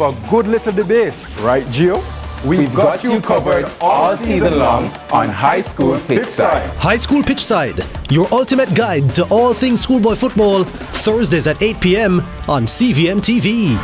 A good little debate, right, Gio? We've got you covered all season long on High School Pitchside. High School Pitchside, your ultimate guide to all things schoolboy football, Thursdays at 8 p.m. on CVM TV.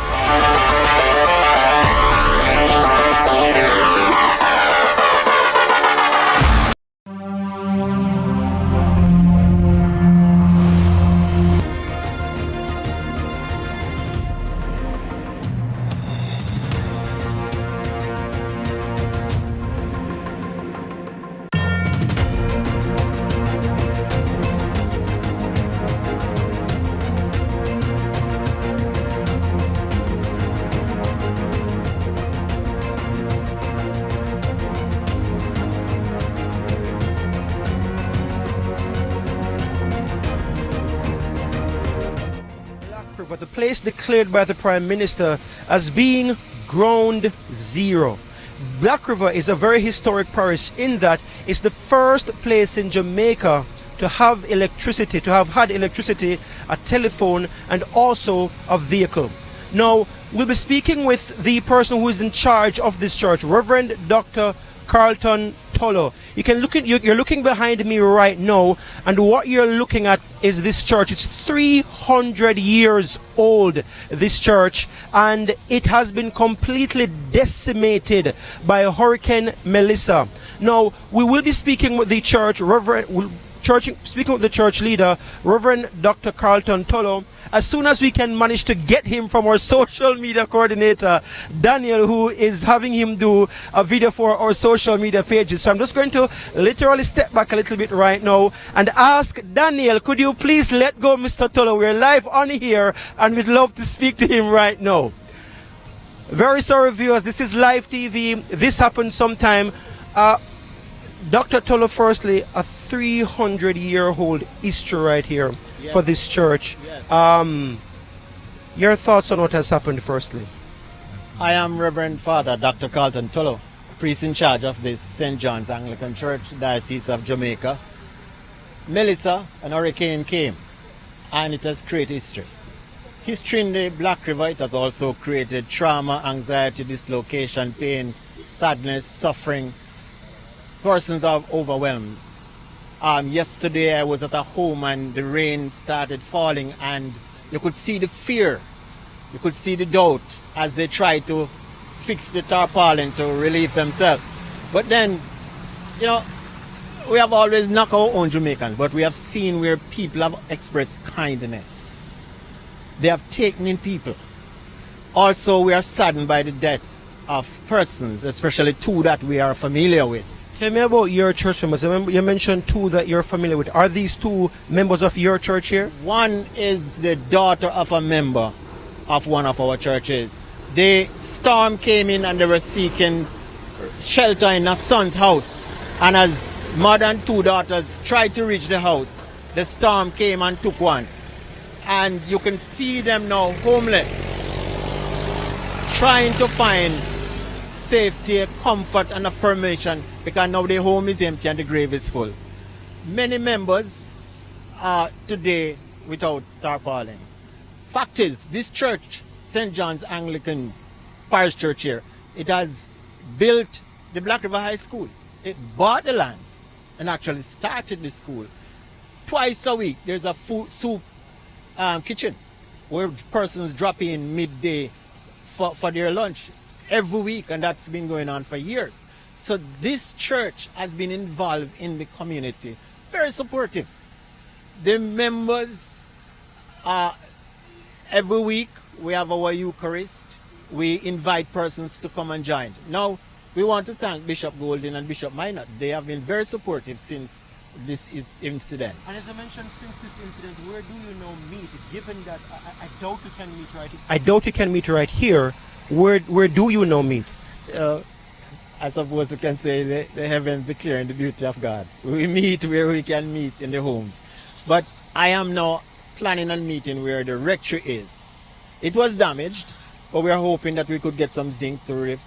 The place declared by the Prime Minister as being ground zero. Black River is a very historic parish in that it's the first place in Jamaica to have electricity, to have had electricity, a telephone, and also a vehicle. Now, we'll be speaking with the person who is in charge of this church, Reverend Dr. Carlton Tolo. You're looking behind me right now, and what you're looking at is this church. It's 300 years old, this church, and it has been completely decimated by Hurricane Melissa. Now, we will be speaking with the church, speaking with the church leader, Reverend Dr. Carlton Tolo, as soon as we can manage to get him from our social media coordinator, Daniel, who is having him do a video for our social media pages. So I'm just going to literally step back a little bit right now and ask Daniel, could you please let go Mr. Tolo? We're live on here and we'd love to speak to him right now. Very sorry, viewers, this is live TV. This happens sometime. Dr. Tolo, firstly, a 300-year-old history right here. Yes. For this church. Yes. Your thoughts on what has happened, firstly? I am Reverend Father Dr. Carlton Tolo, priest in charge of this St. John's Anglican Church, Diocese of Jamaica. Melissa, an hurricane came, and it has created history. History in the Black River, it has also created trauma, anxiety, dislocation, pain, sadness, suffering. Persons are overwhelmed. Yesterday I was at a home and the rain started falling and you could see the fear, you could see the doubt as they tried to fix the tarpaulin to relieve themselves. But then, you know, we have always knocked our own Jamaicans, but we have seen where people have expressed kindness. They have taken in people. Also, we are saddened by the death of persons, especially two that we are familiar with. Tell me about your church members. You mentioned two that you're familiar with. Are these two members of your church here? One is the daughter of a member of one of our churches. The storm came in and they were seeking shelter in a son's house. And as mother and two daughters tried to reach the house, the storm came and took one. And you can see them now homeless, trying to find safety, comfort and affirmation, because now the home is empty and the grave is full. Many members are today without tarpaulin. Fact is, this church, St. John's Anglican Parish Church here, it has built the Black River High School. It bought the land and actually started the school. Twice a week there's a soup kitchen where persons drop in midday for their lunch. Every week, and that's been going on for years. So this church has been involved in the community, very supportive. The members every week we have our Eucharist. We invite persons to come and join. Now we want to thank Bishop Golden and Bishop Minot. They have been very supportive since this incident. And as I mentioned, since this incident, where do you now meet? Given that I doubt you can meet right here. I doubt you can meet right here. Where do you now meet? I suppose you can say the heavens declaring the beauty of God. We meet where we can meet in the homes. But I am now planning on meeting where the rectory is. It was damaged, but we are hoping that we could get some zinc to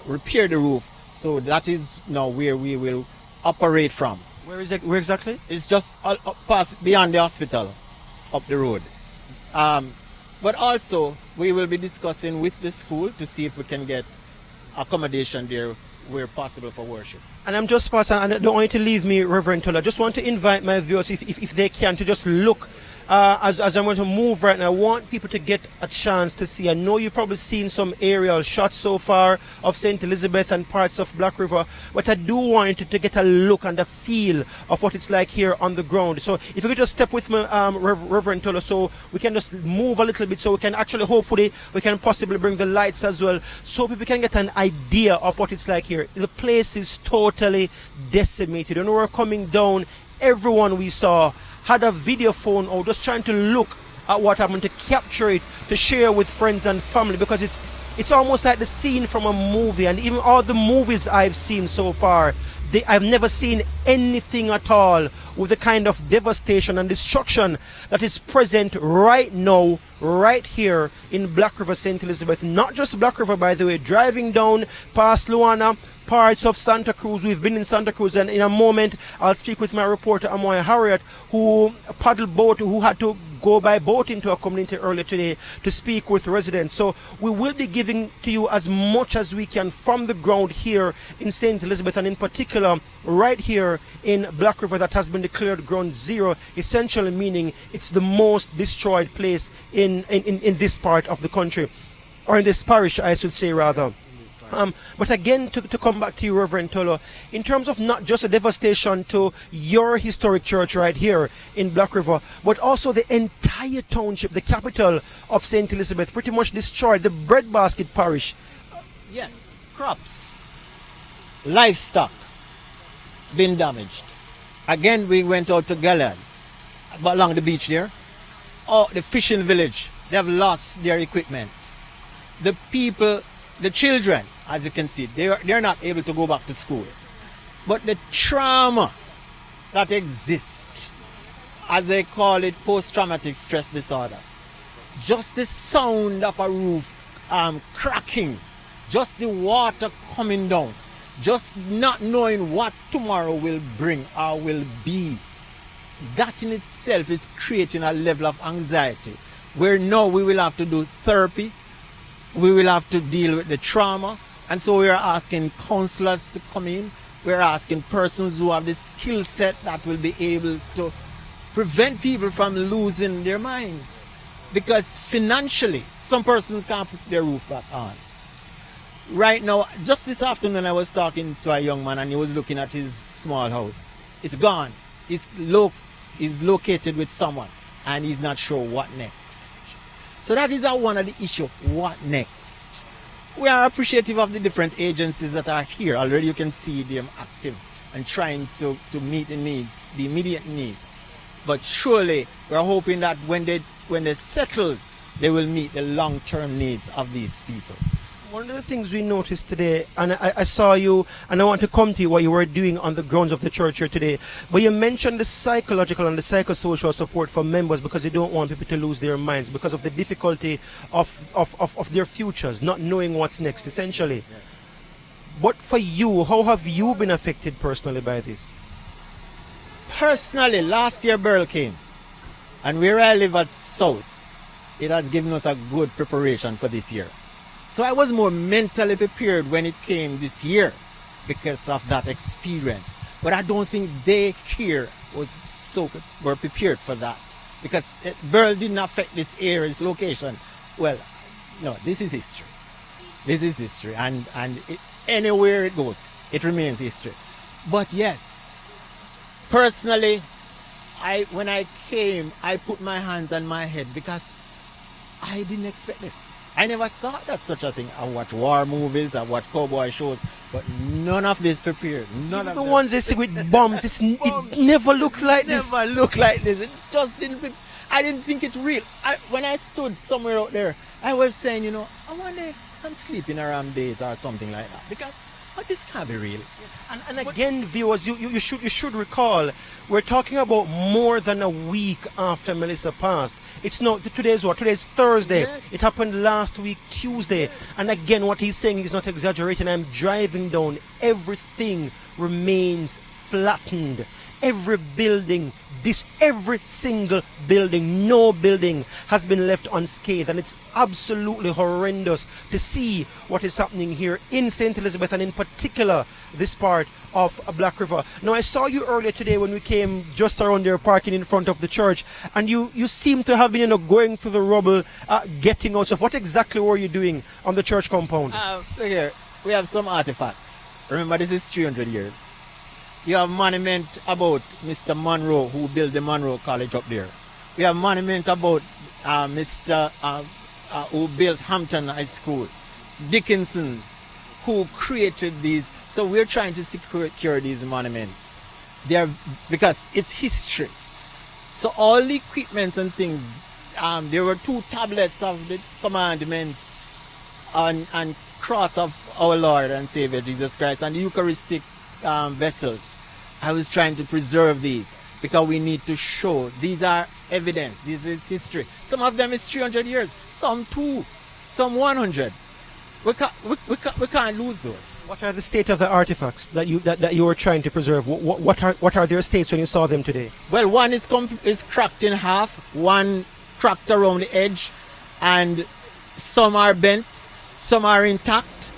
repair the roof. So that is now where we will operate from. Where is it? Where exactly? It's just past beyond the hospital, up the road. But also, we will be discussing with the school to see if we can get accommodation there where possible for worship. And I'm just passing, and I don't want you to leave me, Reverend Tola. I just want to invite my viewers, if they can, to just look as I'm going to move right now. I want people to get a chance to see. I know you've probably seen some aerial shots so far of St. Elizabeth and parts of Black River, but I do want you to get a look and a feel of what it's like here on the ground. So if you could just step with me, Reverend Tola, so we can just move a little bit, so we can actually, hopefully, we can possibly bring the lights as well, so people can get an idea of what it's like here. The place is totally decimated. When we were coming down, everyone we saw had a video phone or just trying to look at what happened, to capture it, to share with friends and family, because it's almost like the scene from a movie. And even all the movies I've seen so far, I've never seen anything at all with the kind of devastation and destruction that is present right now, right here in Black River, St. Elizabeth. Not just Black River, by the way. Driving down past Luana, parts of Santa Cruz. We've been in Santa Cruz, and in a moment I'll speak with my reporter Amoy Harriet, who paddled boat, who had to go by boat into a community earlier today to speak with residents. So we will be giving to you as much as we can from the ground here in St. Elizabeth, and in particular right here in Black River, that has been declared ground zero, essentially meaning it's the most destroyed place in this part of the country, or in this parish, I should say, rather. But again, to come back to you, Reverend Tolo, in terms of not just a devastation to your historic church right here in Black River, but also the entire township, the capital of St. Elizabeth, pretty much destroyed, the breadbasket parish. Yes, crops, livestock, been damaged. Again, we went out to Gallard, along the beach there. Oh, the fishing village, they have lost their equipments. The people, the children, as you can see, they're not able to go back to school. But the trauma that exists, as they call it, post-traumatic stress disorder, just the sound of a roof cracking, just the water coming down, just not knowing what tomorrow will bring or will be, that in itself is creating a level of anxiety where now we will have to do therapy, we will have to deal with the trauma. And so we are asking counselors to come in. We're asking persons who have the skill set that will be able to prevent people from losing their minds. Because financially, some persons can't put their roof back on. Right now, just this afternoon, I was talking to a young man and he was looking at his small house. It's gone. It's located with someone and he's not sure what next. So that is one of the issues. What next? We are appreciative of the different agencies that are here. Already you can see them active and trying to meet the needs, the immediate needs. But surely we are hoping that when they settle, they will meet the long-term needs of these people. One of the things we noticed today, and I saw you, and I want to come to you what you were doing on the grounds of the church here today, but you mentioned the psychological and the psychosocial support for members because you don't want people to lose their minds because of the difficulty of their futures, not knowing what's next, essentially. Yes. But for you, how have you been affected personally by this? Personally, last year Beryl came, and where I live at South, it has given us a good preparation for this year. So I was more mentally prepared when it came this year because of that experience. But I don't think they here were prepared for that because Beryl didn't affect this area's location. Well, no, this is history. This is history, and anywhere it goes, it remains history. But yes, personally, when I came, I put my hands on my head because I didn't expect this. I never thought that such a thing. I watch war movies, I watch cowboy shows, but none of this prepared. None of the ones they see with bombs, it never looks like this. Never looked like this. It just didn't. I didn't think it real. When I stood somewhere out there, I was saying, I wonder if I'm sleeping around days or something like that because this can't be real. And again, viewers, you should recall, we're talking about more than a week after Melissa passed. It's not, today's Thursday. Yes. It happened last week, Tuesday. Yes. And again, what he's saying is not exaggerating. I'm driving down. Everything remains flattened. Every building, every single building, no building has been left unscathed, and it's absolutely horrendous to see what is happening here in St. Elizabeth, and in particular this part of Black River. Now, I saw you earlier today when we came just around there parking in front of the church, and you seem to have been going through the rubble, getting out stuff. What exactly were you doing on the church compound? Look here, we have some artifacts. Remember, this is 300 years. You have monument about Mr. Monroe, who built the Monroe College up there. We have monument about Mr. Who built Hampton High School. Dickinson's, who created these. So we're trying to secure these monuments. Because it's history. So all the equipments and things, there were 2 tablets of the commandments and cross of our Lord and Savior Jesus Christ, and the Eucharistic vessels. I was trying to preserve these because we need to show these are evidence. This is history. Some of them is 300 years, some 2, some 100. We can't lose those. What are the state of the artifacts that you were trying to preserve? What are their states when you saw them today? Well, one is cracked in half, one cracked around the edge, and some are bent, some are intact,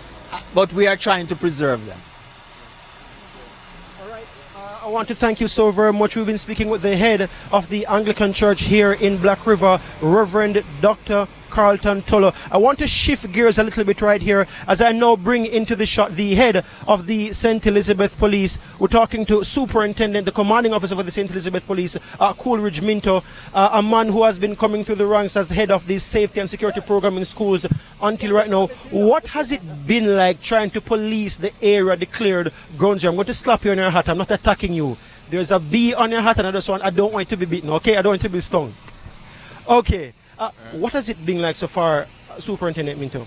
but we are trying to preserve them. I want to thank you so very much. We've been speaking with the head of the Anglican Church here in Black River, Reverend Dr. Carlton Tulloh. I want to shift gears a little bit right here as I now bring into the shot the head of the St. Elizabeth Police. We're talking to Superintendent, the commanding officer of the St. Elizabeth Police, Coleridge Minto, a man who has been coming through the ranks as head of the safety and security program in schools until right now. What has it been like trying to police the area declared ground zero? I'm going to slap you on your hat. I'm not attacking you. There's a B on your hat, and I don't want you to be beaten, okay? I don't want you to be stung. Okay. What has it been like so far, Superintendent Minto?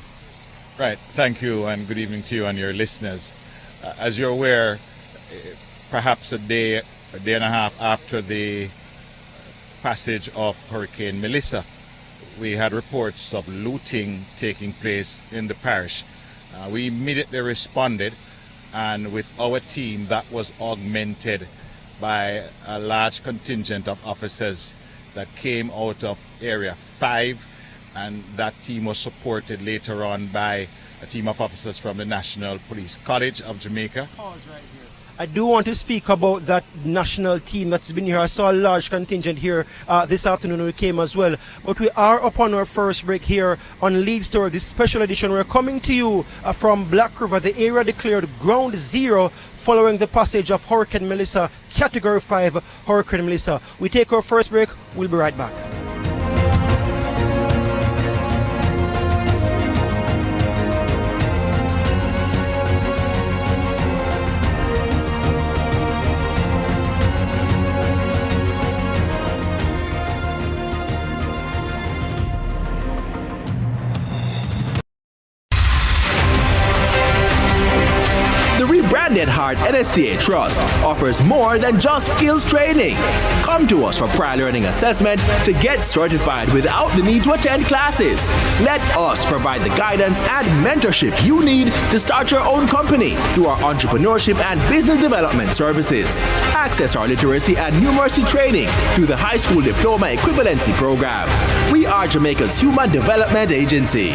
Right. Thank you, and good evening to you and your listeners. As you're aware, perhaps a day and a half after the passage of Hurricane Melissa, we had reports of looting taking place in the parish. We immediately responded, and with our team, that was augmented by a large contingent of officers that came out of Area 5, and that team was supported later on by a team of officers from the National Police College of Jamaica. Pause right here. I do want to speak about that national team that's been here. I saw a large contingent here this afternoon when we came as well. But we are upon our first break here on Lead Story, this special edition. We're coming to you from Black River, the area declared ground zero following the passage of Hurricane Melissa, Category 5 Hurricane Melissa. We take our first break. We'll be right back. Branded Heart NSTA Trust offers more than just skills training. Come to us for prior learning assessment to get certified without the need to attend classes. Let us provide the guidance and mentorship you need to start your own company through our entrepreneurship and business development services. Access our literacy and numeracy training through the High School Diploma Equivalency Program. We are Jamaica's Human Development Agency.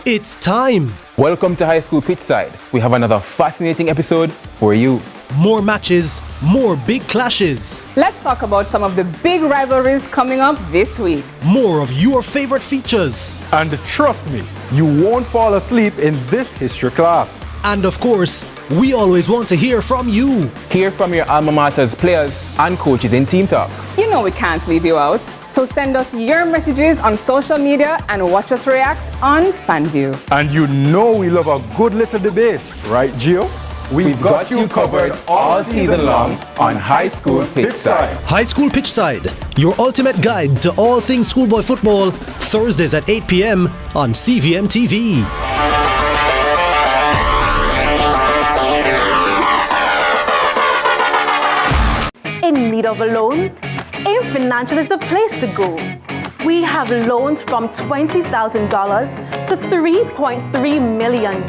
It's time. Welcome to High School Pitchside. We have another fascinating episode for you. More matches, more big clashes. Let's talk about some of the big rivalries coming up this week. More of your favorite features. And trust me, you won't fall asleep in this history class. And of course, we always want to hear from you. Hear from your alma mater's players and coaches in Team Talk. You know we can't leave you out. So send us your messages on social media and watch us react on FanView. And you know we love a good little debate, right, Gio? We've got you covered all season long on High School Pitchside. High School Pitchside, your ultimate guide to all things schoolboy football, Thursdays at 8 p.m. on CVM TV. In need of a loan? AIM Financial is the place to go. We have loans from $20,000 to $3.3 million.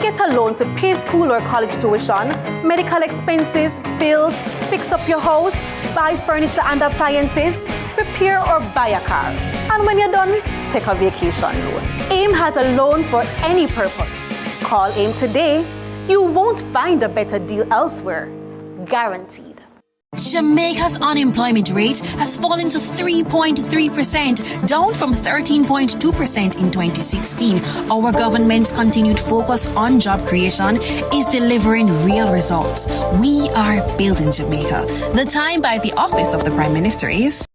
Get a loan to pay school or college tuition, medical expenses, bills, fix up your house, buy furniture and appliances, repair or buy a car. And when you're done, take a vacation loan. AIM has a loan for any purpose. Call AIM today. You won't find a better deal elsewhere. Guaranteed. Jamaica's unemployment rate has fallen to 3.3%, down from 13.2% in 2016. Our government's continued focus on job creation is delivering real results. We are building Jamaica. The time by the Office of the Prime Minister is...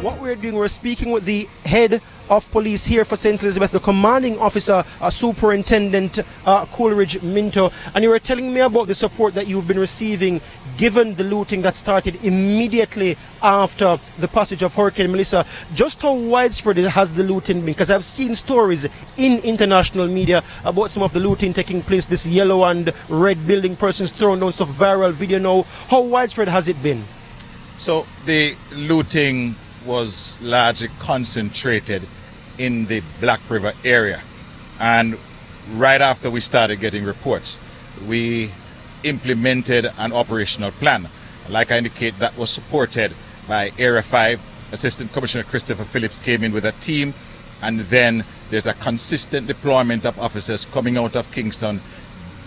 What we're doing, we're speaking with the head of police here for St. Elizabeth, the commanding officer, Superintendent Coleridge Minto, and you were telling me about the support that you've been receiving given the looting that started immediately after the passage of Hurricane Melissa. Just how widespread has the looting been? Because I've seen stories in international media about some of the looting taking place, this yellow and red building, persons thrown down, stuff, viral video now. How widespread has it been? So the looting was largely concentrated in the Black River area, and right after we started getting reports, we implemented an operational plan. Like I indicate, that was supported by Area 5. Assistant Commissioner Christopher Phillips came in with a team, and then there's a consistent deployment of officers coming out of Kingston,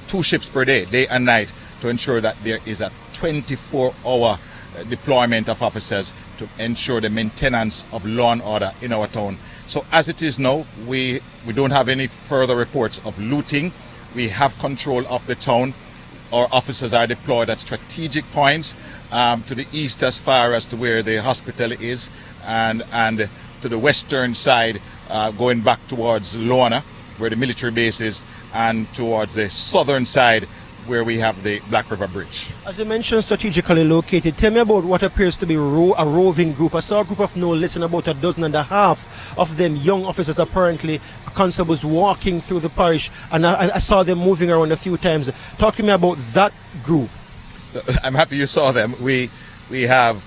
2 shifts per day, day and night, to ensure that there is a 24-hour deployment of officers to ensure the maintenance of law and order in our town. So as it is now, we don't have any further reports of looting. We have control of the town. Our officers are deployed at strategic points to the east as far as to where the hospital is, and to the western side going back towards Lorna where the military base is, and towards the southern side where we have the Black River Bridge. As you mentioned, strategically located, tell me about what appears to be a roving group. I saw a group of no less than about 12.5 of them young officers, apparently constables, walking through the parish, and I saw them moving around a few times. Talk to me about that group. So, I'm happy you saw them. We have,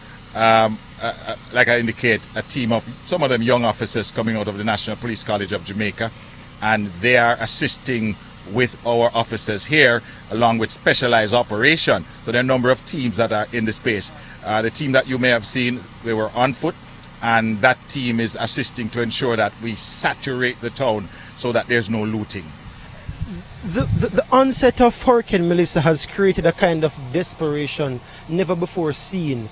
like I indicate, a team of some of them young officers coming out of the National Police College of Jamaica, and they are assisting with our officers here, along with specialized operation. So there are a number of teams that are in the space. The team that you may have seen, they were on foot, and that team is assisting to ensure that we saturate the town so that there's no looting. The onset of Hurricane Melissa has created a kind of desperation never before seen.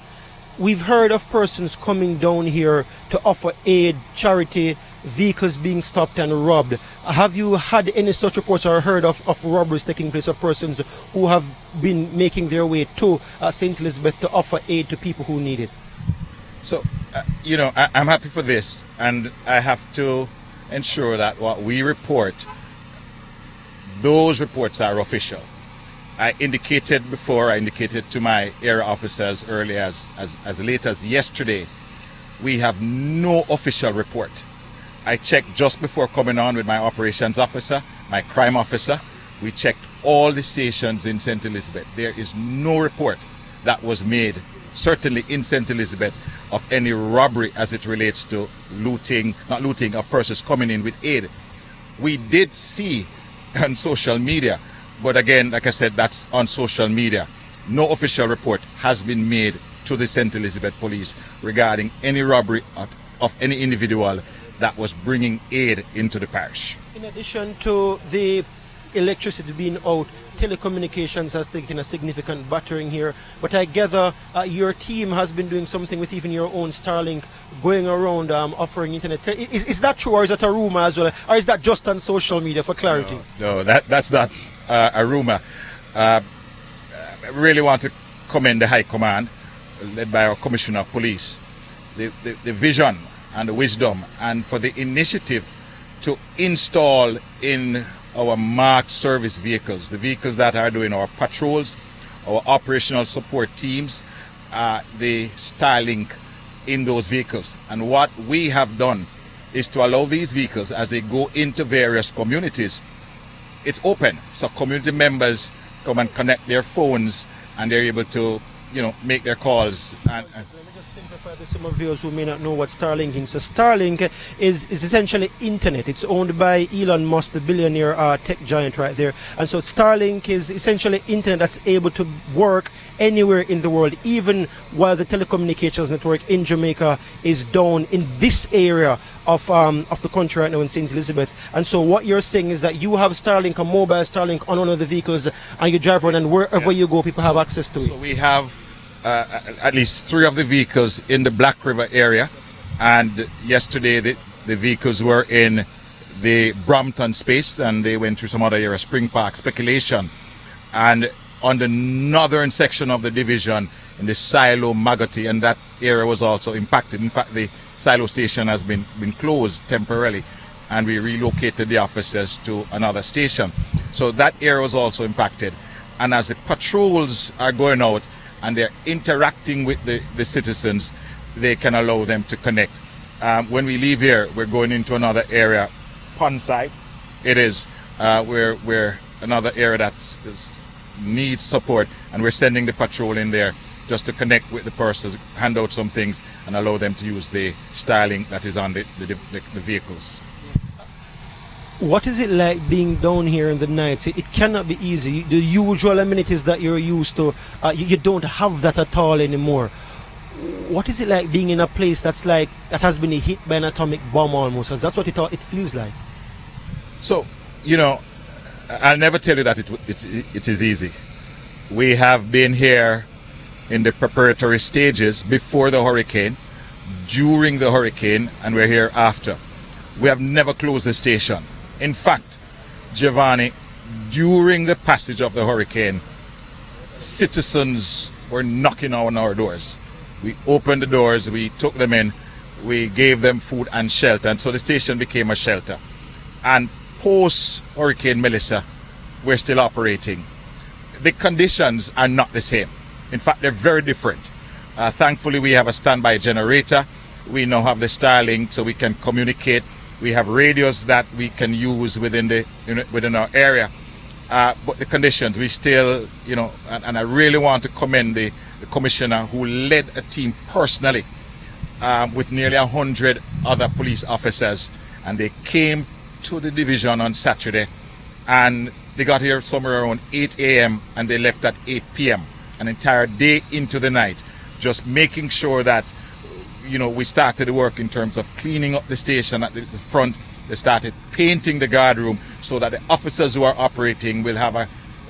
We've heard of persons coming down here to offer aid, charity, vehicles being stopped and robbed. Have you had any such reports or heard of robberies taking place of persons who have been making their way to St. Elizabeth to offer aid to people who need it? So, I'm happy for this, and I have to ensure that what we report, those reports are official. I indicated to my area officers early as late as yesterday, we have no official report. I checked just before coming on with my operations officer, my crime officer. We checked all the stations in St. Elizabeth. There is no report that was made, certainly in St. Elizabeth, of any robbery as it relates to looting, not looting, of persons coming in with aid. We did see on social media, but again, like I said, that's on social media. No official report has been made to the St. Elizabeth Police regarding any robbery of any individual that was bringing aid into the parish. In addition to the electricity being out, telecommunications has taken a significant battering here, but I gather your team has been doing something with even your own Starlink, going around offering internet. Is that true, or is that a rumor as well, or is that just on social media, for clarity? No, that's not a rumor. I really want to commend the High Command, led by our Commissioner of Police, the vision and the wisdom, and for the initiative to install in our marked service vehicles, the vehicles that are doing our patrols, our operational support teams, the Starlink in those vehicles. And what we have done is to allow these vehicles, as they go into various communities, it's open. So community members come and connect their phones and they're able to, make their calls. Let me just simplify this for some viewers who may not know what Starlink is. So Starlink is essentially internet. It's owned by Elon Musk, the billionaire tech giant right there. And so Starlink is essentially internet that's able to work anywhere in the world, even while the telecommunications network in Jamaica is down in this area of the country right now in St. Elizabeth. And so what you're saying is that you have Starlink, a mobile Starlink on one of the vehicles, and you drive around, and wherever you go, people have access to it. So we have at least 3 of the vehicles in the Black River area, and yesterday the vehicles were in the Brampton space, and they went through some other area, Spring Park, Speculation, and on the northern section of the division in the Silo Magotty, and that area was also impacted. In fact, the Silo station has been closed temporarily, and we relocated the officers to another station. So that area was also impacted. And as the patrols are going out and they're interacting with the citizens, they can allow them to connect. When we leave here, we're going into another area, Ponside. It is where another area that needs support, and we're sending the patrol in there just to connect with the persons, hand out some things, and allow them to use the Starlink that is on the vehicles. What is it like being down here in the nights? It cannot be easy. The usual amenities that you're used to, you don't have that at all anymore. What is it like being in a place that has been hit by an atomic bomb almost? That's what it feels like. So, I'll never tell you that it is easy. We have been here in the preparatory stages before the hurricane, during the hurricane, and we're here after. We have never closed the station. In fact, Giovanni, during the passage of the hurricane, citizens were knocking on our doors. We opened the doors, we took them in, we gave them food and shelter, and so the station became a shelter. And post Hurricane Melissa, we're still operating. The conditions are not the same. In fact, they're very different. Thankfully, we have a standby generator. We now have the Starlink, so we can communicate. We have radios that we can use within our area. But the conditions, we still, and I really want to commend the commissioner who led a team personally with nearly 100 other police officers, and they came to the division on Saturday, and they got here somewhere around 8 a.m. and they left at 8 p.m. an entire day into the night, just making sure that we started the work in terms of cleaning up the station at the front. They started painting the guard room so that the officers who are operating will have a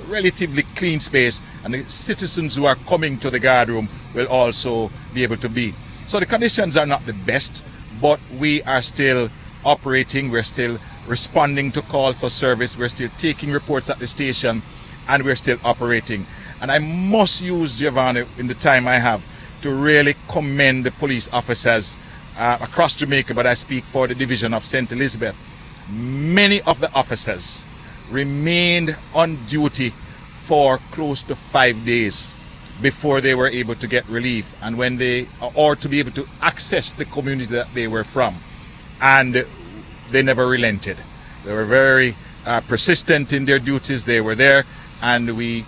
relatively clean space, and the citizens who are coming to the guard room will also be able to be. So the conditions are not the best, but we are still operating. We're still responding to calls for service. We're still taking reports at the station, and we're still operating. And I must use, Giovanni, in the time I have, to really commend the police officers across Jamaica, but I speak for the division of St. Elizabeth. Many of the officers remained on duty for close to 5 days before they were able to get relief, and or to be able to access the community that they were from. And they never relented. They were very persistent in their duties. They were there, and we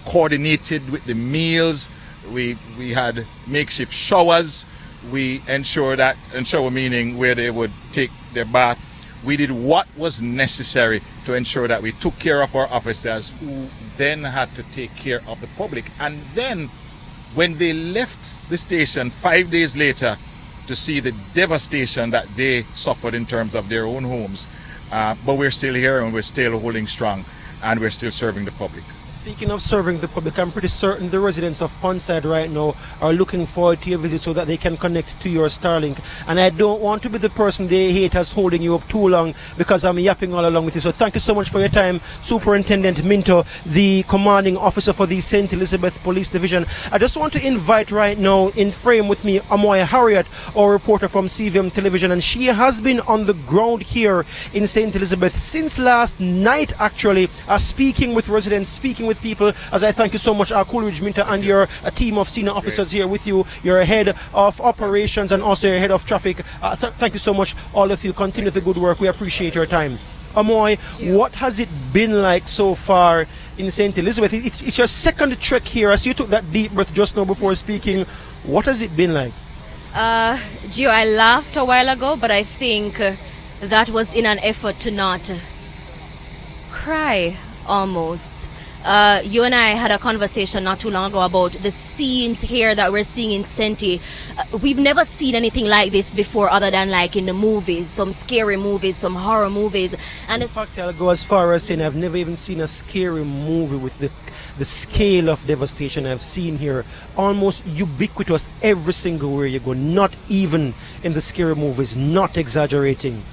coordinated with the meals. We had makeshift showers. We ensured that, and shower meaning where they would take their bath. We did what was necessary to ensure that we took care of our officers, who then had to take care of the public. And then when they left the station 5 days later to see the devastation that they suffered in terms of their own homes, but we're still here, and we're still holding strong, and we're still serving the public. Speaking of serving the public, I'm pretty certain the residents of Ponside right now are looking forward to your visit so that they can connect to your Starlink. And I don't want to be the person they hate as holding you up too long, because I'm yapping all along with you. So thank you so much for your time, Superintendent Minto, the commanding officer for the St. Elizabeth Police Division. I just want to invite right now in frame with me Amoy Harriet, our reporter from CVM Television, and she has been on the ground here in St. Elizabeth since last night, actually, speaking with residents, speaking with with people as I thank you so much, Coleridge Minter, and your team of senior officers here with you, your head of operations and also your head of traffic. Thank you so much, all of you. Continue the good work. We appreciate your time. Amoy, what has it been like so far in St. Elizabeth? It's your second trek here. As you took that deep breath just now before speaking, what has it been like? Gio, I laughed a while ago, but I think that was in an effort to not cry, almost. You and I had a conversation not too long ago about the scenes here that we're seeing in Senti. We've never seen anything like this before other than like in the movies, some scary movies, some horror movies. And in fact, I'll go as far as saying I've never even seen a scary movie with the scale of devastation I've seen here. Almost ubiquitous every single where you go, not even in the scary movies, not exaggerating.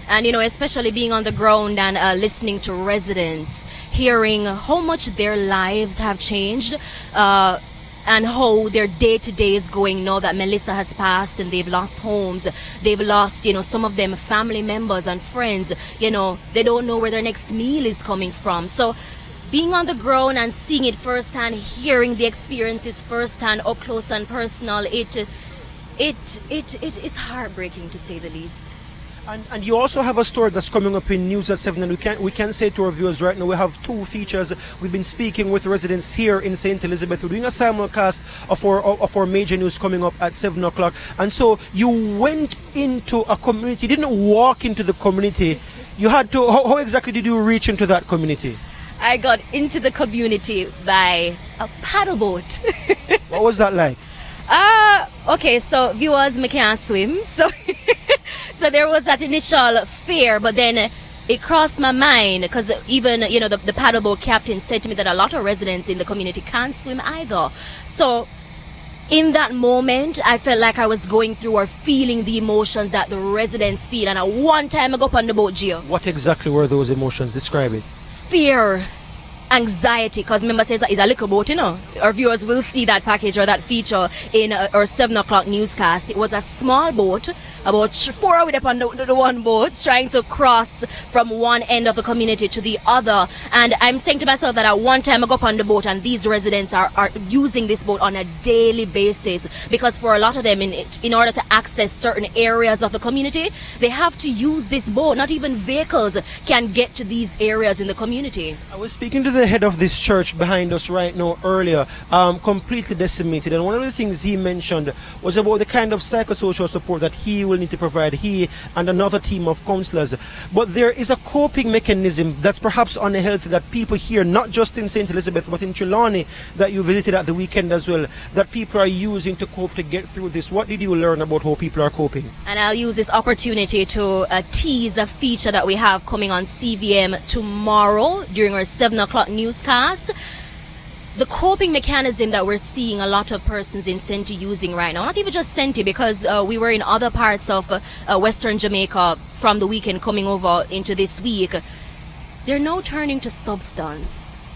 And, you know, especially being on the ground and listening to residents, hearing how much their lives have changed and how their day-to-day is going now that Melissa has passed and they've lost homes. They've lost, you know, some of them family members and friends. You know, they don't know where their next meal is coming from. So being on the ground and seeing it firsthand, hearing the experiences firsthand, up close and personal, it's heartbreaking to say the least. And you also have a story that's coming up in News at 7, and we can say to our viewers right now, we have two features. We've been speaking with residents here in St. Elizabeth. We're doing a simulcast of our major news coming up at 7 o'clock. And so you went into a community, you didn't walk into the community. You had to, how exactly did you reach into that community? I got into the community by a paddle boat. What was that like? Okay, so viewers, me can't swim, so so there was that initial fear, but then it crossed my mind because even, you know, the paddleboat captain said to me that a lot of residents in the community can't swim either. So in that moment, I felt like I was going through or feeling the emotions that the residents feel. And at one time I go up on the boat, Gio. What exactly were those emotions? Describe it. Fear, anxiety, because remember says it's a little boat, you know. Our viewers will see that package or that feature in our 7 o'clock newscast. It was a small boat, about 4 hours up on the one boat, trying to cross from one end of the community to the other. And I'm saying to myself that at one time I go up on the boat and these residents are using this boat on a daily basis, because for a lot of them, in order to access certain areas of the community, they have to use this boat. Not even vehicles can get to these areas in the community. I was speaking to the head of this church behind us right now earlier, completely decimated, and one of the things he mentioned was about the kind of psychosocial support that he will need to provide, he and another team of counselors. But there is a coping mechanism that's perhaps unhealthy that people here, not just in St. Elizabeth but in Trelawney that you visited at the weekend as well, that people are using to cope, to get through this. What did you learn about how people are coping? And I'll use this opportunity to tease a feature that we have coming on CVM tomorrow during our 7 o'clock newscast. The coping mechanism that we're seeing a lot of persons in Senti using right now, not even just Senti, because we were in other parts of Western Jamaica from the weekend coming over into this week, they're now turning to substance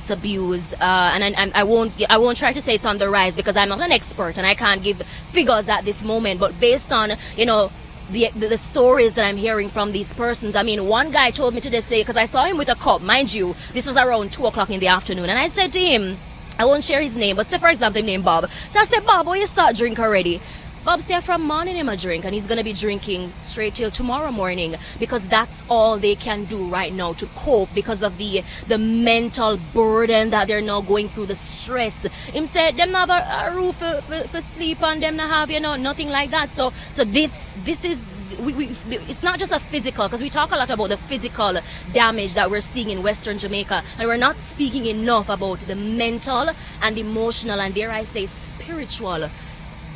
abuse, and I won't try to say it's on the rise because I'm not an expert and I can't give figures at this moment, but based on, you know, the stories that I'm hearing from these persons. I mean, one guy told me today, say, because I saw him with a cup, mind you, this was around 2 o'clock in the afternoon, and I said to him, I won't share his name, but say for example his name Bob. So I said, Bob, why you start drink already? Bob said from morning him a drink, and he's gonna be drinking straight till tomorrow morning, because that's all they can do right now to cope because of the mental burden that they're now going through, the stress. Him said them not have a roof for sleep, and them not have, you know, nothing like that. So this is it's not just a physical, because we talk a lot about the physical damage that we're seeing in Western Jamaica, and we're not speaking enough about the mental and emotional and, dare I say, spiritual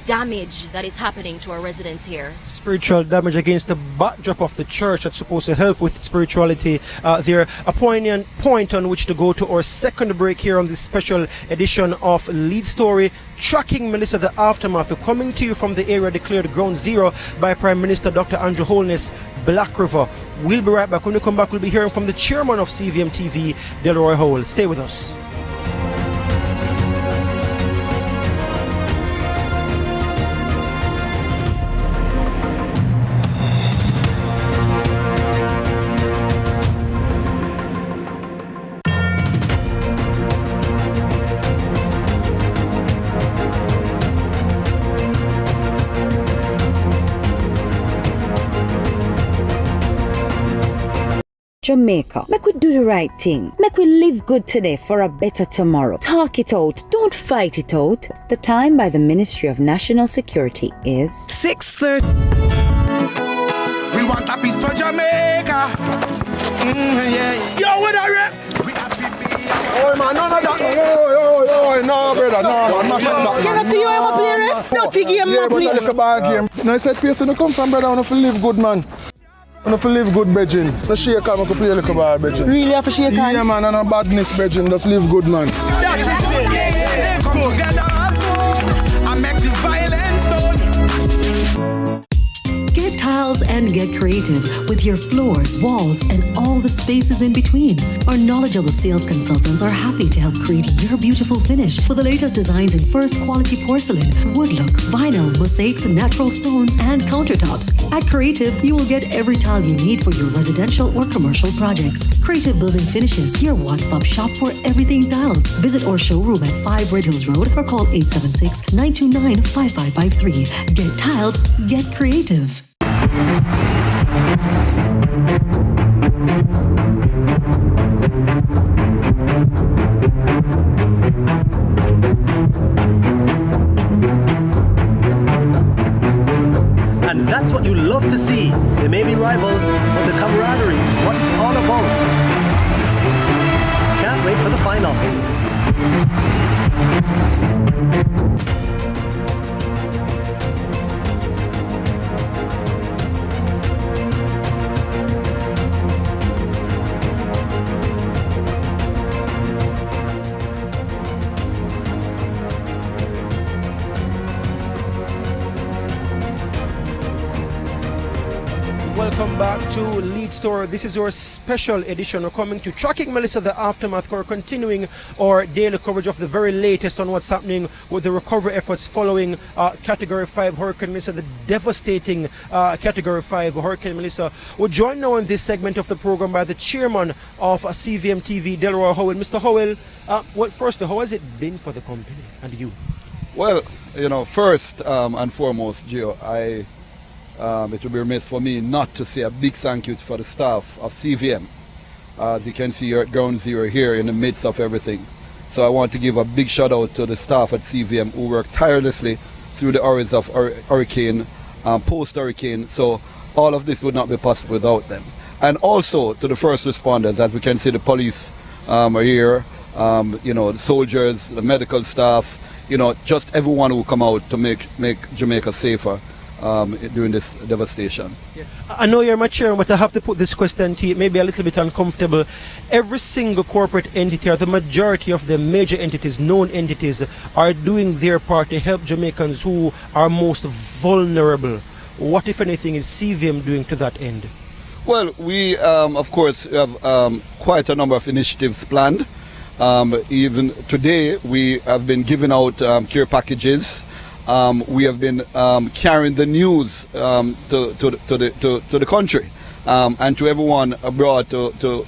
damage that is happening to our residents here. Spiritual damage against the backdrop of the church that's supposed to help with spirituality. There a poignant point on which to go to our second break here on this special edition of Lead Story, tracking Melissa the aftermath, coming to you from the area declared ground zero by Prime Minister Dr. Andrew Holness, Black River. We'll be right back. When we come back, we'll be hearing from the chairman of CVM TV, Delroy Howell. Stay with us. Jamaica, make we do the right thing. Make we live good today for a better tomorrow. Talk it out. Don't fight it out. The time by the Ministry of National Security is 6:30. We want a piece for Jamaica. Yeah. Yo, what are you? Oh man, no, no, brother, no, man, mash up that, man. You see you ever play ref? No, game, yeah, but I look a bad game. No, I said, person, you come from, brother, I want to live good, man. I want to live good, brethren. No shake on, I can play a little bad, brethren. Really have to shake on? Yeah, man, and no badness, brethren, just live good, man. Come together as one, and make the violence done. Get tiles and get creative with your floors, walls, and all the spaces in between. Our knowledgeable sales consultants are happy to help create your beautiful finish with the latest designs in first quality porcelain, wood look, vinyl, mosaics, natural stones, and countertops. At Creative, you will get every tile you need for your residential or commercial projects. Creative Building Finishes, your one-stop shop for everything tiles. Visit our showroom at 5 Red Hills Road or call 876-929-5553. Get tiles, get creative. And that's what you love to see. They may be rivals, but the camaraderie is what it's all about. Can't wait for the final. Welcome back to Lead Store. This is our special edition. We're coming to Tracking Melissa, the aftermath. We're continuing our daily coverage of the very latest on what's happening with the recovery efforts following Category 5 Hurricane Melissa, the devastating Category 5 Hurricane Melissa. We're joined now in this segment of the program by the chairman of CVM TV, Delroy Howell. Mr. Howell, well, firstly, how has it been for the company and you? Well, you know, first and foremost, Gio, it would be remiss for me not to say a big thank you for the staff of CVM. As you can see, you're at ground zero here in the midst of everything. So I want to give a big shout out to the staff at CVM who worked tirelessly through the hours of hurricane, post-hurricane. So all of this would not be possible without them. And also to the first responders, as we can see, the police are here, you know, the soldiers, the medical staff, you know, just everyone who come out to make Jamaica safer during this devastation. Yeah. I know you're my chairman, but I have to put this question to you. It may be a little bit uncomfortable. Every single corporate entity, or the majority of the major entities, known entities, are doing their part to help Jamaicans who are most vulnerable. What, if anything, is CVM doing to that end? Well, we, of course, have quite a number of initiatives planned. Even today, we have been giving out care packages. We have been carrying the news to the country and to everyone abroad to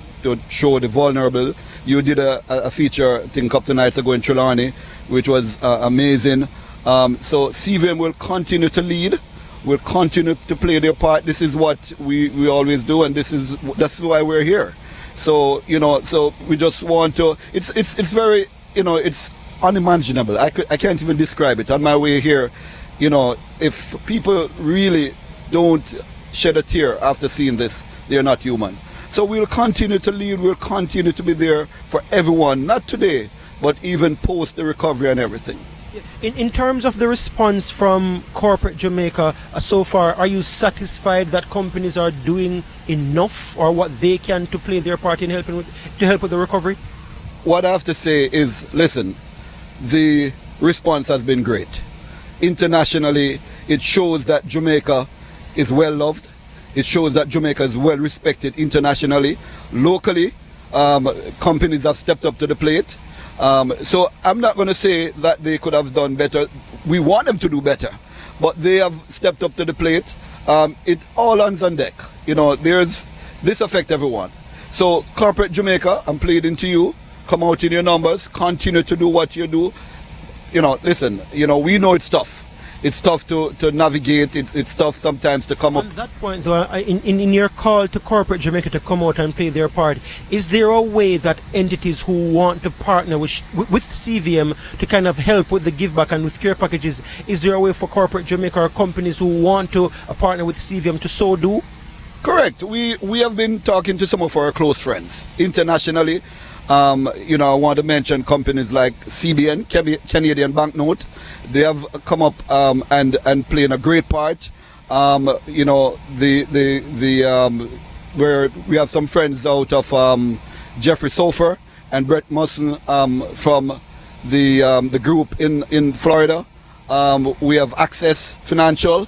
show the vulnerable. You did a feature, I think, a couple of nights ago in Trelawney, which was amazing. So CVM will continue to lead, will continue to play their part. This is what we always do, and that's why we're here. So, you know, so we just want to, it's very, you know, it's unimaginable. I can't even describe it. On my way here, you know, if people really don't shed a tear after seeing this, they're not human. So we'll continue to lead, we'll continue to be there for everyone, not today, but even post the recovery and everything. In terms of the response from corporate Jamaica so far, are you satisfied that companies are doing enough or what they can to play their part in helping to help with the recovery? What I have to say is, listen, the response has been great. Internationally, it shows that Jamaica is well loved. It shows that Jamaica is well respected internationally. Locally, companies have stepped up to the plate. So I'm not going to say that they could have done better. We want them to do better, but they have stepped up to the plate. It's all hands on deck. You know, this affects everyone. So corporate Jamaica, I'm pleading to you, come out in your numbers, continue to do what you do. You know, listen, you know, we know it's tough. It's tough to navigate. It's tough sometimes to come up. On that point, though, in your call to corporate Jamaica to come out and play their part, is there a way that entities who want to partner with CVM to kind of help with the give back and with care packages, is there a way for corporate Jamaica or companies who want to partner with CVM to so do? Correct. We have been talking to some of our close friends internationally. You know, I want to mention companies like CBN, Canadian Banknote. They have come up and playing a great part. You know, where we have some friends out of Jeffrey Sofer and Brett Musson from the group in Florida. We have Access Financial.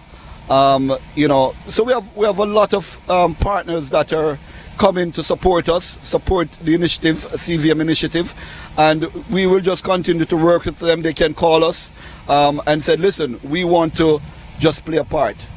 You know, so we have a lot of partners that are coming to support us, support the initiative, CVM initiative, and we will just continue to work with them. They can call us and say, listen, we want to just play a part.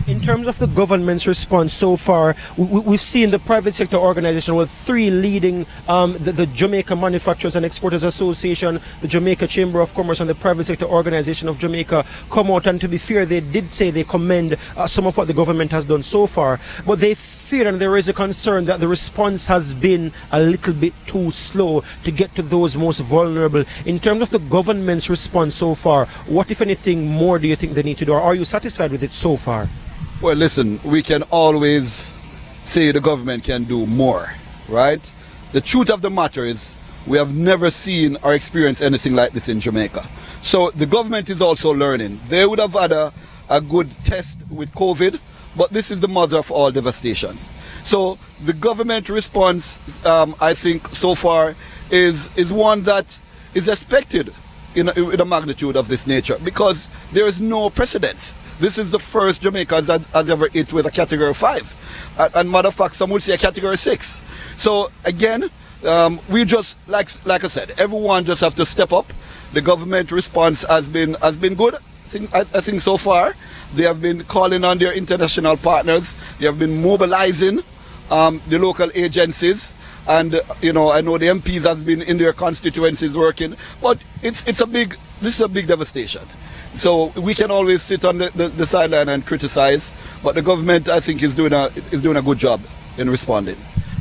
In terms of the government's response so far, we've seen the private sector organization with 3 leading, the Jamaica Manufacturers and Exporters Association, the Jamaica Chamber of Commerce, and the Private Sector Organization of Jamaica come out, and to be fair, they did say they commend some of what the government has done so far, but they fear and there is a concern that the response has been a little bit too slow to get to those most vulnerable. In terms of the government's response so far, what, if anything, more do you think they need to do, or are you satisfied with it so far? Well, listen, we can always say the government can do more, right? The truth of the matter is we have never seen or experienced anything like this in Jamaica. So the government is also learning. They would have had a good test with COVID, but this is the mother of all devastation. So the government response, I think, so far is one that is expected in a magnitude of this nature, because there is no precedence. This is the first Jamaica has ever hit with a category 5. And matter of fact, some would say a category 6. So again, we just, like I said, everyone just have to step up. The government response has been good. I think so far. They have been calling on their international partners. They have been mobilizing the local agencies. And you know, I know the MPs has been in their constituencies working, but this is a big devastation. So we can always sit on the sideline and criticize, but the government, I think, is doing a good job in responding.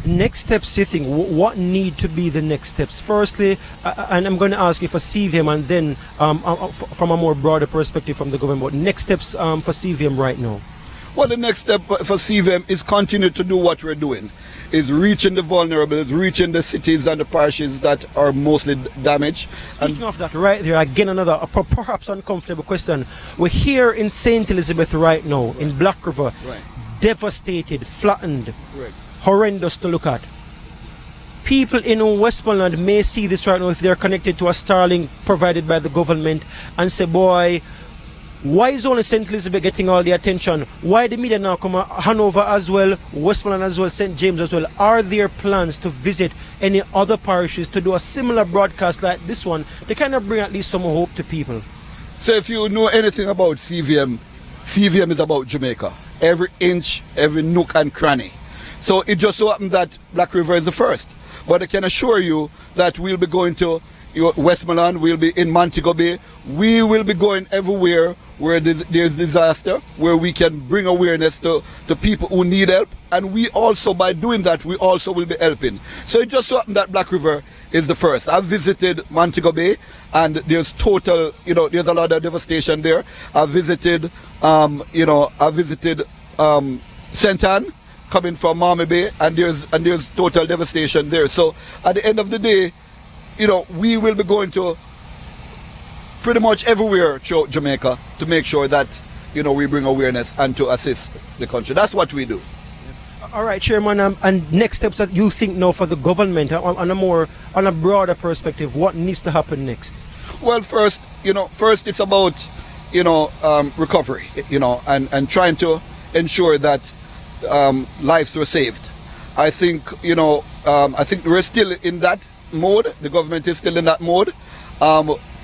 Next steps, you think, what need to be the next steps? Firstly, and I'm going to ask you for CVM, and then from a more broader perspective from the government, what next steps for CVM right now? Well, the next step for CVM is continue to do what we're doing, is reaching the vulnerable, is reaching the cities and the parishes that are mostly damaged. Speaking of that, right there, again, another perhaps uncomfortable question. We're here in St. Elizabeth right now, in Black River, right. Devastated, flattened, right. Horrendous to look at. People in Westmoreland may see this right now if they're connected to a Starlink provided by the government and say, boy, why is only St. Elizabeth getting all the attention? Why the media now come Hanover as well, Westmoreland as well, St. James as well? Are there plans to visit any other parishes to do a similar broadcast like this one to kind of bring at least some hope to people? So if you know anything about CVM, CVM is about Jamaica. Every inch, every nook and cranny. So it just so happened that Black River is the first. But I can assure you that we'll be going to Westmoreland, we'll be in Montego Bay, we will be going everywhere where there's disaster, where we can bring awareness to people who need help, and we also, by doing that, we also will be helping. So it just so happened that Black River is the first. I've visited Montego Bay, and there's total, there's a lot of devastation there. I've visited, St. Ann, coming from Marmy Bay, and there's total devastation there. So at the end of the day, we will be going to pretty much everywhere throughout Jamaica to make sure that, we bring awareness and to assist the country. That's what we do. All right, Chairman, and next steps that you think now for the government on a broader perspective, what needs to happen next? Well, first it's about, recovery, and trying to ensure that lives were saved. I think, I think we're still in that mode. The government is still in that mode.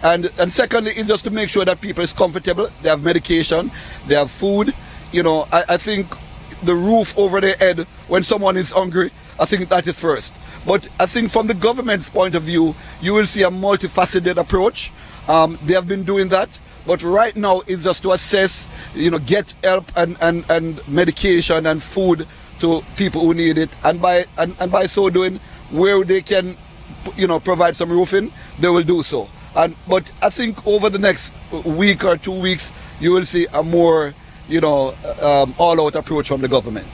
And secondly, is just to make sure that people is comfortable. They have medication, they have food. I think the roof over their head when someone is hungry, I think that is first. But I think from the government's point of view, you will see a multifaceted approach. They have been doing that. But right now it's just to assess, get help and medication and food to people who need it, and by so doing, where they can, provide some roofing, they will do so. But I think over the next week or 2 weeks, you will see a more, all-out approach from the government.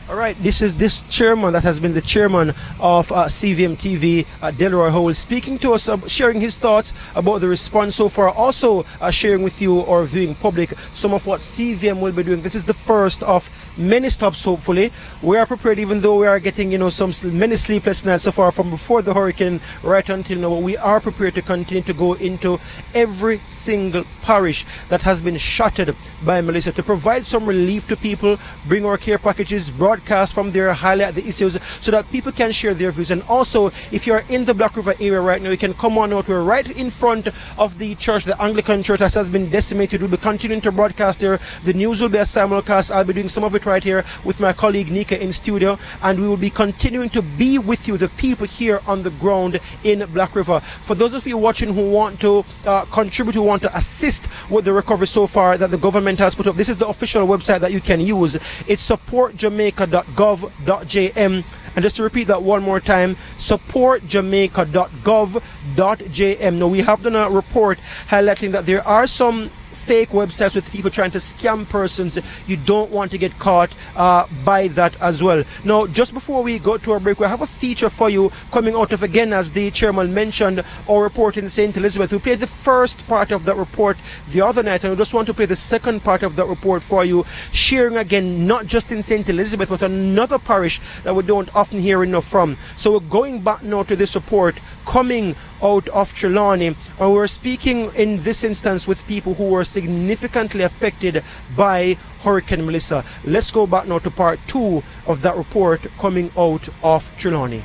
All right, this is this chairman that has been the chairman of CVM TV, Delroy Howell, speaking to us, sharing his thoughts about the response so far, also sharing with you, our viewing public, some of what CVM will be doing. This is the first of many stops, hopefully. We are prepared, even though we are getting, many sleepless nights so far from before the hurricane right until now. We are prepared to continue to go into every single parish that has been shattered by Melissa to provide some relief to people, bring our care packages, broadcast from there, highlight the issues so that people can share their views. And also, if you're in the Black River area right now, you can come on out. We're right in front of the church, the Anglican church that has been decimated. We'll be continuing to broadcast there. The news will be a simulcast. I'll be doing some of it right here with my colleague Nika in studio, and we will be continuing to be with you, the people here on the ground in Black River. For those of you watching who want to contribute, who want to assist with the recovery so far that the government has put up, this is the official website that you can use. It's supportjamaica.gov.jm. And just to repeat that one more time, supportjamaica.gov.jm. Now, we have done a report highlighting that there are some fake websites with people trying to scam persons. You don't want to get caught by that as well. Now, just before we go to our break, we have a feature for you coming out of, again, as the chairman mentioned, our report in St. Elizabeth. We played the first part of that report the other night, and we just want to play the second part of that report for you, sharing again, not just in St. Elizabeth, but another parish that we don't often hear enough from. So we're going back now to this report coming out of Trelawney, and we're speaking in this instance with people who were significantly affected by Hurricane Melissa. Let's go back now to part 2 of that report coming out of Trelawney.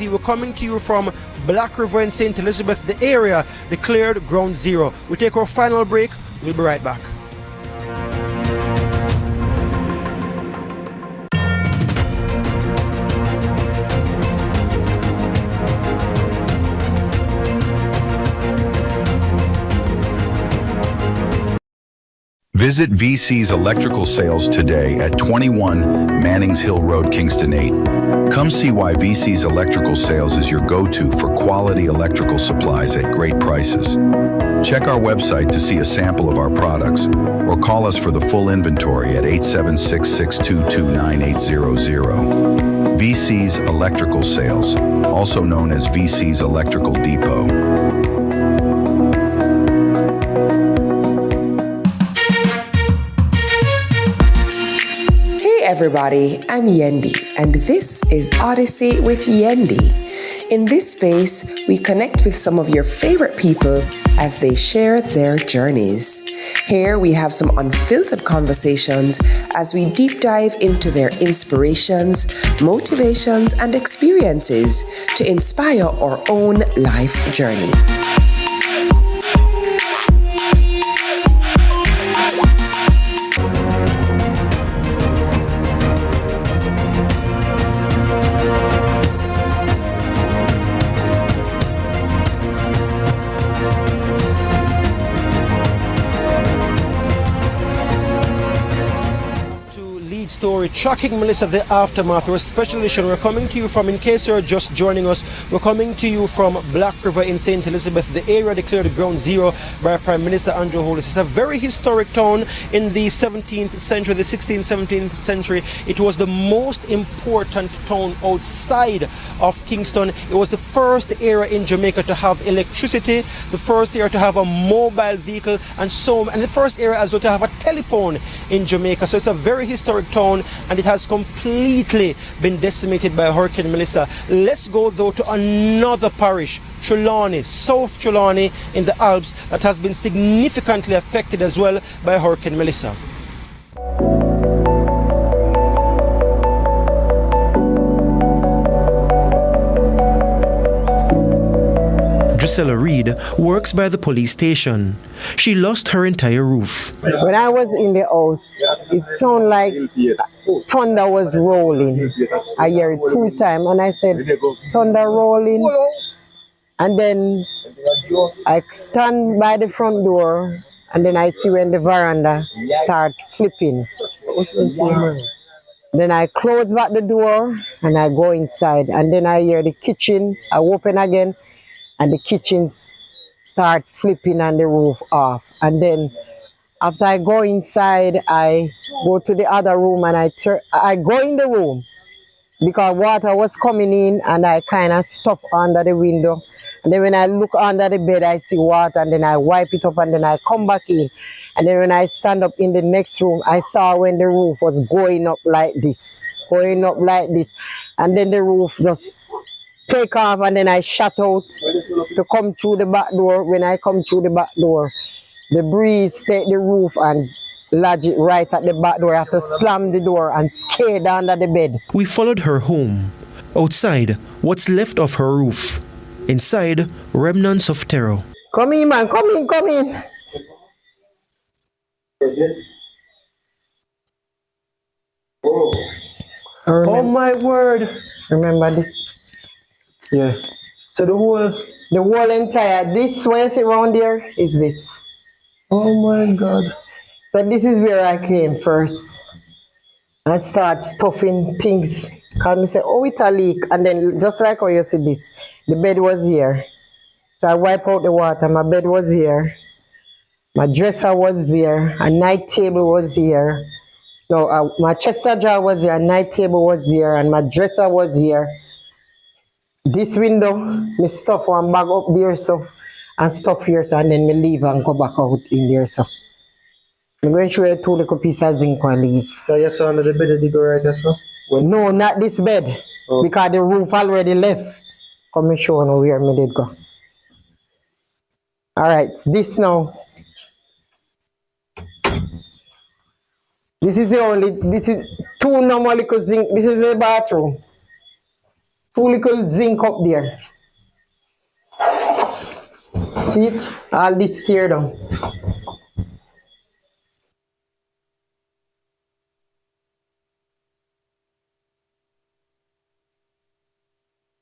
We're coming to you from Black River in St. Elizabeth, the area declared ground zero. We take our final break. We'll be right back. Visit VC's Electrical Sales today at 21 Mannings Hill Road, Kingston 8. Come see why VC's Electrical Sales is your go-to for quality electrical supplies at great prices. Check our website to see a sample of our products or call us for the full inventory at 876-622-9800. VC's Electrical Sales, also known as VC's Electrical Depot. Everybody, I'm Yendi, and this is Odyssey with Yendi. In this space, we connect with some of your favorite people as they share their journeys. Here we have some unfiltered conversations as we deep dive into their inspirations, motivations, and experiences to inspire our own life journey. Story tracking Melissa, the aftermath, our special edition. We're coming to you from, in case you're just joining us, we're coming to you from Black River in St. Elizabeth, the area declared ground zero by Prime Minister Andrew Holness. It's a very historic town in the 17th century, the 16th, 17th century. It was the most important town outside of Kingston. It was the first area in Jamaica to have electricity, the first area to have a mobile vehicle, and the first area as well to have a telephone in Jamaica. So it's a very historic town, and it has completely been decimated by Hurricane Melissa. Let's go though to another parish, Trelawney, South Trelawney in the Alps, that has been significantly affected as well by Hurricane Melissa. Drusilla Reed works by the police station. She lost her entire roof. When I was in the house, it sounded like thunder was rolling. I heard it 2 times and I said, thunder rolling. And then I stand by the front door and then I see when the veranda start flipping. Then I close back the door and I go inside and then I hear the kitchen, I open again and the kitchen start flipping and the roof off. And then after I go inside, I go to the other room and I go in the room because water was coming in and I kind of stuff under the window. And then when I look under the bed, I see water and then I wipe it up and then I come back in. And then when I stand up in the next room, I saw when the roof was going up like this. And then the roof just take off and then I shut out to come through the back door. When I come through the back door, the breeze take the roof and lodge it right at the back door. I have to slam the door and skate under the bed. We followed her home. Outside, what's left of her roof. Inside, remnants of terror. Come in, man. Come in. Oh my word. Remember this? Yeah. So the whole entire, this when you sit around there is this. Oh my God. So this is where I came first. I start stuffing things. Cause me say, oh, it's a leak. And then just like how you see this, the bed was here. So I wipe out the water. My bed was here. My dresser was there. A night table was here. No, my chester jar was here. A night table was here. And my dresser was here. This window, me stuff one bag up there so. And stuff here so. And then me leave and go back out in there so. I'm going to show you 2 little pieces of zinc and leave. So you saw under the bed that you go right there so? No, not this bed. Oh. Because the roof already left. Come and show you where me did go. Alright, this now. This is 2 normal little zinc. This is the bathroom. 2 little zinc up there. See it? All this tear down.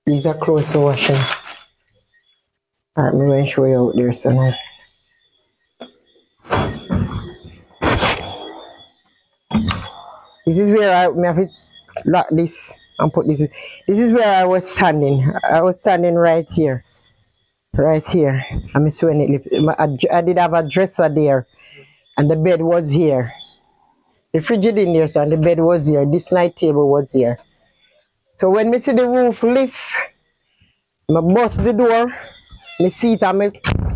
These are clothes for washing. Alright, I'm going to show you out there, so now. This is where I have to lock this and put this. This is where I was standing. I was standing right here. Right here. I'm sewing it. I did have a dresser there. And the bed was here. The fridge in there, so and the bed was here. This night table was here. So when me see the roof lift, I bust the door, me see it and me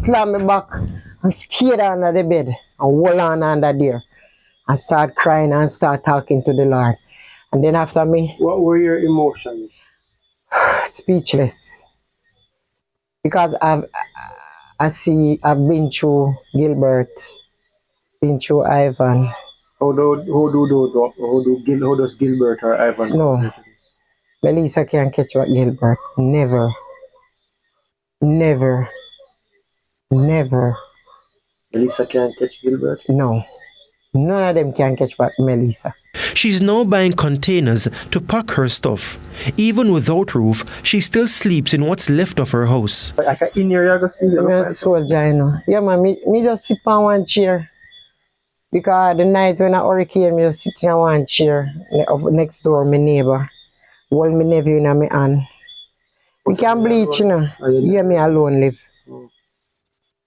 slam me back and skate under the bed and hold on under there and start crying and start talking to the Lord. And then after me... What were your emotions? Speechless. Because I've been through Gilbert, been through Ivan. How does Gilbert or Ivan? No. Melissa can't catch what Gilbert. Never. Never. Never. Melissa can't catch Gilbert? No. None of them can catch what Melissa. She's now buying containers to pack her stuff. Even without roof, she still sleeps in what's left of her house. In here, you go sleep? Yeah, man, me just sit on one chair. Because the night when a hurricane, me just sit on one chair up next door, my neighbor. Hold my nephew in my hand. We can bleach, you know. Yeah, me alone live. I'm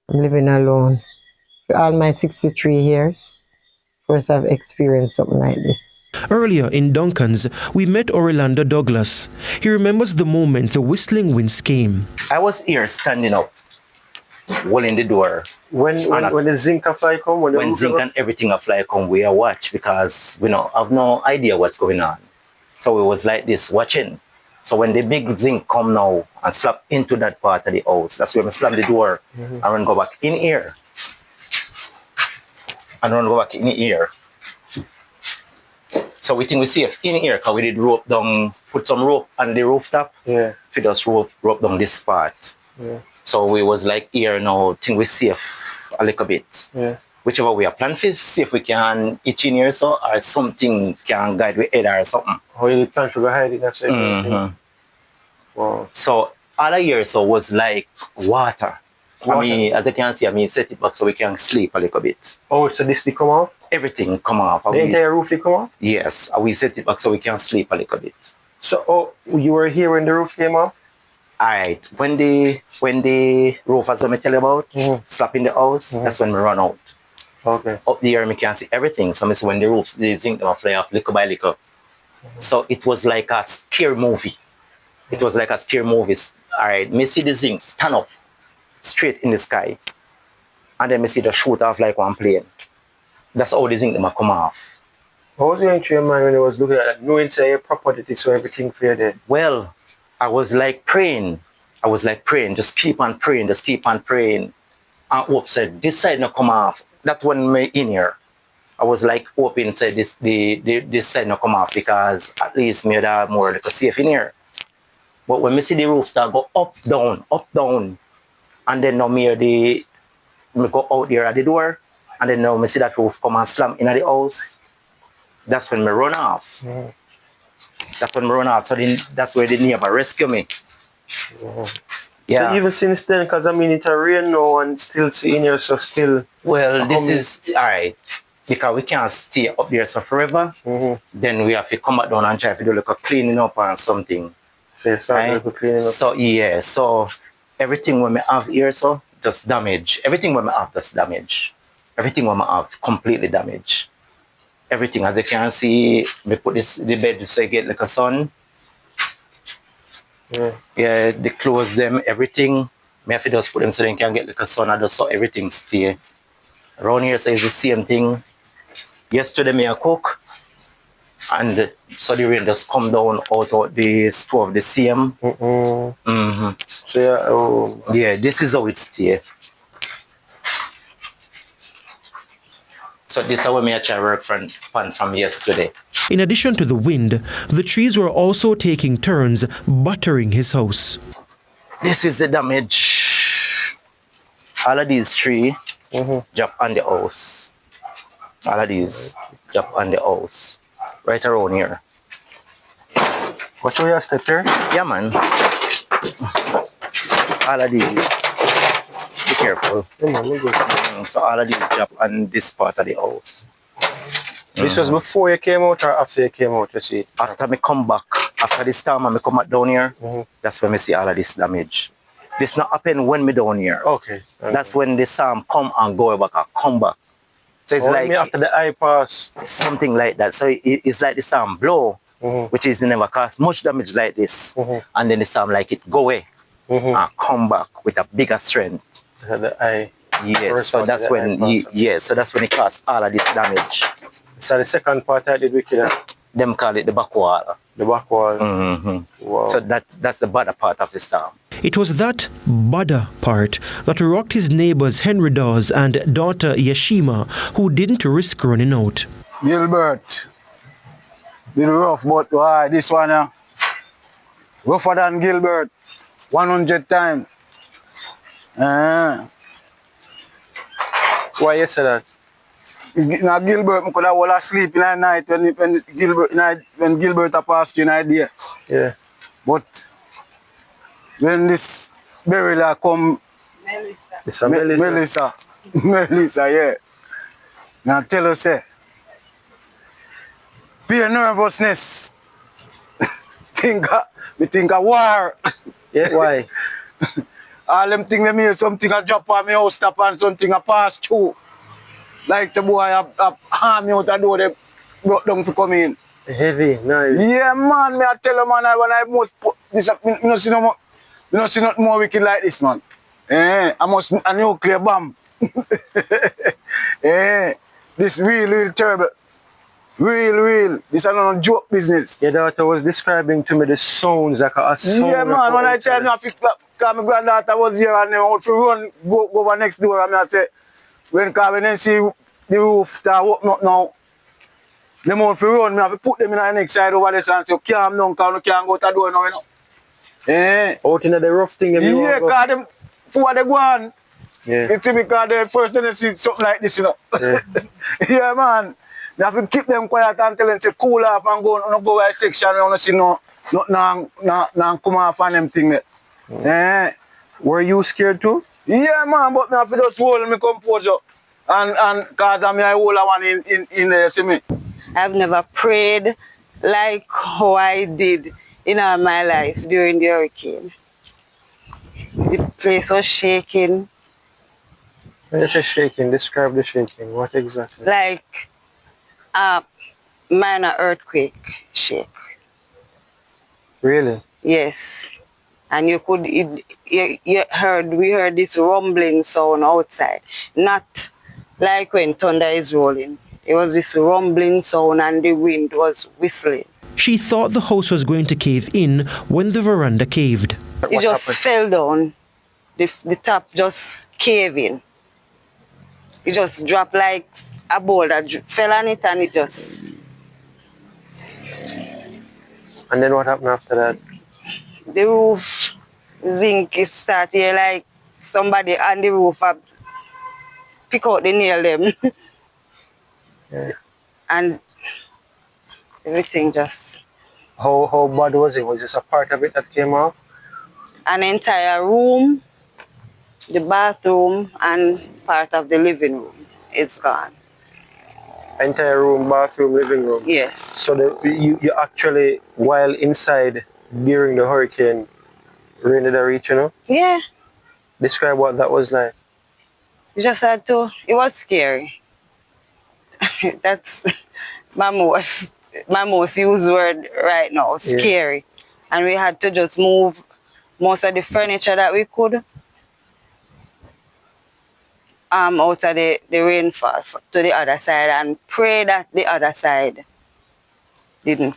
living alone. For all my 63 years, first I've experienced something like this. Earlier in Duncan's, we met Orlando Douglas. He remembers the moment the whistling winds came. I was here standing up, holding the door. When the zinc and fly come? When zinc and everything fly come, we are watch because we have no idea what's going on. So it was like this, watching. So when the big zinc come now and slap into that part of the house, that's when we slam the door and run go back in here. And run go back in here. So we think we safe in here because we did rope down, put some rope on the rooftop. Yeah. We just rope down this part. Yeah. So we was like here now, think we safe a little bit. Yeah. Whichever we are planning for, see if we can itch in here so or something can guide with head or something. How you plan to go hide it? That's it. Wow. So all of here so was like water. I mean, as you can see, I mean set it back so we can sleep a little bit. Oh, so this will come off? Everything come off. The entire roof will come off? Yes. We set it back so we can sleep a little bit. So you were here when the roof came off? Alright. When the roof, as I tell you about, slapping the house, that's when we run out. Okay. Up there, I can see everything. So, when the roof, the zinc them fly off little by little. So, it was like a scare movie. It was like a scare movie. All right, me see the zinc stand up straight in the sky. And then me see the shoot off like one plane. That's how the zinc them come off. What was going through your mind when you was looking at that? Knowing say your property, so everything fair there? Well, I was like praying. Just keep on praying, And hope said, this side not come off. That when me in here, I was like hoping said this side not come off because at least me have more like safe in here. But when me see the roof start go up, down, and then now me go out there at the door, and then now me see that roof come and slam in the house. That's when me run off. So then that's where the neighbor rescue me. Yeah. So even since then, because I mean it a rain now and still seeing here, so still. Well, this is alright. Because we can't stay up there so forever. Then we have to come back down and try to do like a cleaning up or something. So yeah, so everything when we have here so just damage. Everything when we have just damage. Everything when we have completely damage. Everything as you can see, we put the bed so you get like a sun. Yeah, they close them, everything. Me have to just put them so they can get like a sun and just so everything stay. Around here so it's the same thing. Yesterday me a cook and so the rain just come down out of the stove the same. So yeah, this is how it stay. So this is how me try work from yesterday. In addition to the wind, the trees were also taking turns battering his house. This is the damage. All of these trees drop on the house. All of these drop on the house. Right around here. Watch where you step here? Yeah, man. All of these. Be careful. So all of these drop on this part of the house. This was before you came out or after you came out, you see it? After me come back, after the storm and me come back down here, that's when me see all of this damage. This not happen when me down here. Okay. That's when the storm come and go back and come back. So it's like after the eye pass. Something like that. So it's like the storm blow, which is never cause much damage like this. And then the storm like it go away and come back with a bigger strength. The eye. Yes, so that's when so that's when it caused all of this damage. So the second part I did wicked. Them call it the back wall. The back wall. Wow. So that's the bother part of the storm. It was that bother part that rocked his neighbors Henry Dawes and daughter Yashima, who didn't risk running out. Gilbert, did rough, but why this one rougher than Gilbert, 100 times. Why you say that? Now Gilbert, I could have all asleep in the night when Gilbert passed you in idea. Yeah. But when this burial come, Melissa, yeah. Now tell us, pure nervousness. think of war. Yeah, why? All them things they hear something a drop on me house stop and something a pass through. Like the boy a harm me out the door, they brought down to come in. Heavy, nice. Yeah, man, me I tell you, man, when I most put this up, me no see nothing more wicked like this, man. I must a nuclear bomb. This real terrible. Real. This is not a joke business. Your daughter was describing to me the sounds like a sound. Yeah, man, when I tell me I feel because my granddaughter was here and they want to run, go over next door, and I say, when they see the roof that open up now, they want to run, I have to put them in the next side over there and say, calm down, because you can't go to the door now, you know. Out in the rough thing, yeah, because them before they go on. Yeah. You see, because the first time they see something like this, you know. Yeah, Yeah, man. You have to keep them quiet and tell them to cool off and go right section. You don't see no come off on them thing there. Yeah. Were you scared too? Yeah, man, but I have to just hold my composure. And because I'm the whole one in there, see me. I've never prayed like how I did in all my life during the hurricane. The place was shaking. When you say shaking, describe the shaking. What exactly? Like a minor earthquake shake. Really? Yes. And we heard this rumbling sound outside. Not like when thunder is rolling. It was this rumbling sound and the wind was whistling. She thought the house was going to cave in when the veranda caved. It just fell down. The top just caved in. It just dropped like a boulder, fell on it and it just... And then what happened after that? The roof zinc started like somebody on the roof pick out the nail them. Yeah. And everything just... How bad was it? Was this a part of it that came off? An entire room, the bathroom, and part of the living room is gone. Entire room, bathroom, living room? Yes. So you actually, while inside during the hurricane, rain did reach, you know? Yeah. Describe what that was like. We just had to... It was scary. That's my most used word right now, scary. Yeah. And we had to just move most of the furniture that we could out of the rainfall to the other side and pray that the other side didn't